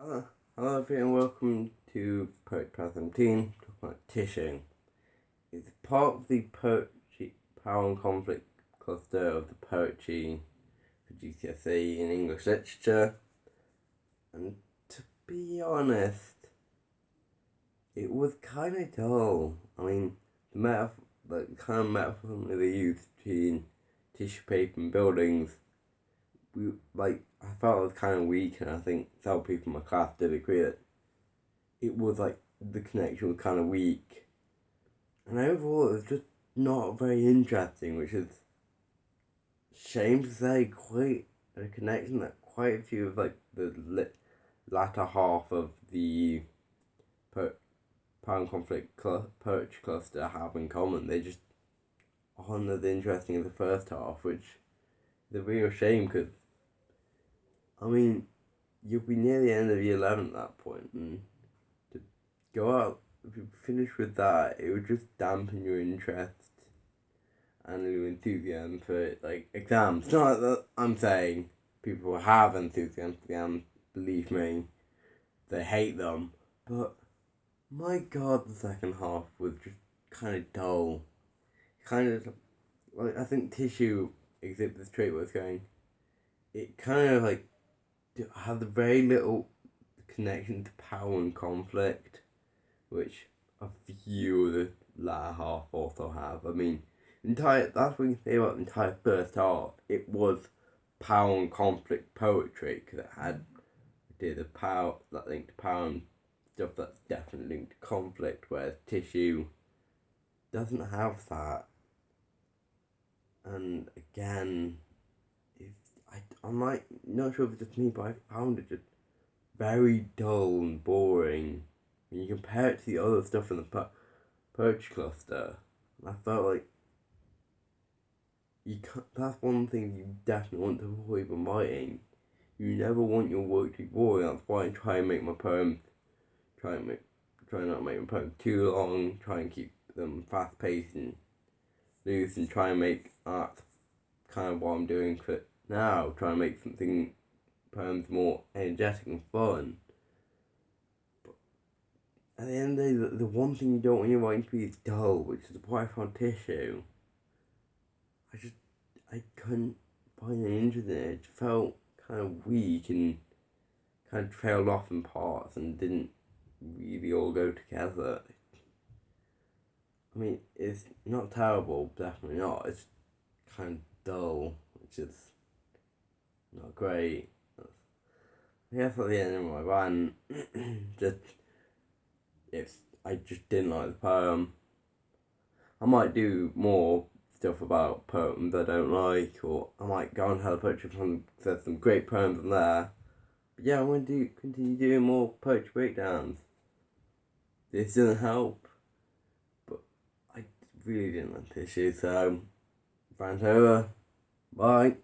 Hello everyone, welcome to Poetry Power 17, talking about tissue. It's part of the Poetry Power and Conflict cluster of the poetry for GCSE in English literature. And to be honest, it was kind of dull. I mean, the kind of metaphor they used between tissue paper and buildings, I felt it was kind of weak, and I think several people in my class did agree that it was the connection was kind of weak, and overall it was just not very interesting, which is shame to say. Quite a connection that quite a few of the latter half of the Power and Conflict poetry cluster have in common. They just aren't as interesting as the first half, which is a real shame because, I mean, you'll be near the end of year 11 at that point, and to go out, if you finish with that, it would just dampen your interest and your enthusiasm for exams. Not that I'm saying people who have enthusiasm for exams, believe me, they hate them, but my god, the second half was just kind of dull. Kind of, I think tissue exhibits this trait where it's going, it kind of had very little connection to power and conflict, which a few of the latter half also have. I mean, that's what you say about the entire first half. It was power and conflict poetry because it had the power that linked to power and stuff that's definitely linked to conflict, whereas tissue doesn't have that. And again, I'm not sure if it's just me, but I found it just very dull and boring when you compare it to the other stuff in the poetry cluster. I felt like that's one thing you definitely want to avoid when writing. You never want your work to be boring. That's why I try and make my poems, try not to make my poems too long, try and keep them fast paced and loose, and try and make art kind of what I'm doing for now, try and make poems more energetic and fun. But at the end of the day, the one thing you don't want your writing to be is dull, which is why I found tissue. I couldn't find any interest in it. It felt kind of weak and kind of trailed off in parts and didn't really all go together. I mean, it's not terrible, definitely not. It's kind of dull, which is not great. I guess at the end of my rant, I just didn't like the poem. I might do more stuff about poems I don't like, or I might go on Hello Poetry from there's some great poems in there. But yeah, I'm going to continue doing more poetry breakdowns. This doesn't help, but I really didn't like tissue, so rant over. Bye.